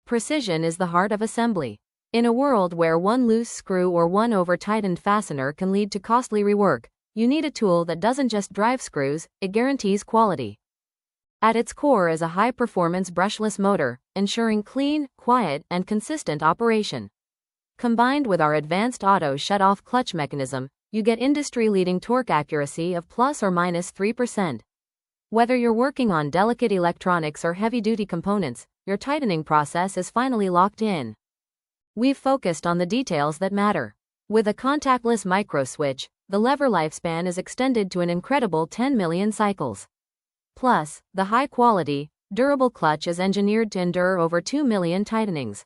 Precision is the heart of assembly. In a world where one loose screw or one over-tightened fastener can lead to costly rework, you need a tool that doesn't just drive screws, it guarantees quality. At its core is a high-performance brushless motor, ensuring clean, quiet, and consistent operation. Combined with our advanced auto shut-off clutch mechanism, you get industry-leading torque accuracy of plus or minus 3%. Whether you're working on delicate electronics or heavy-duty components, your tightening process is finally locked in. We've focused on the details that matter. With a contactless micro-switch, the lever lifespan is extended to an incredible 10 million cycles. Plus, the high-quality, durable clutch is engineered to endure over 2 million tightenings.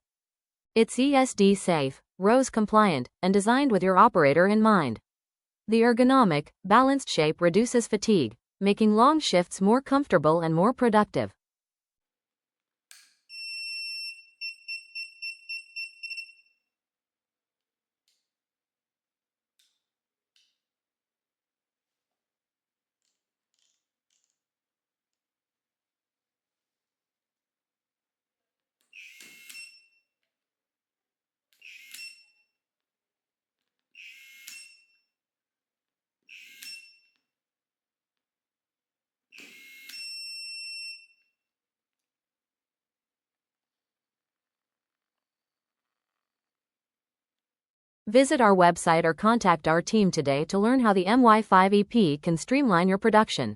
It's ESD Safe, RoHS Compliant, and designed with your operator in mind. The ergonomic, balanced shape reduces fatigue, making long shifts more comfortable and more productive. Visit our website or contact our team today to learn how the MY5-EP can streamline your production.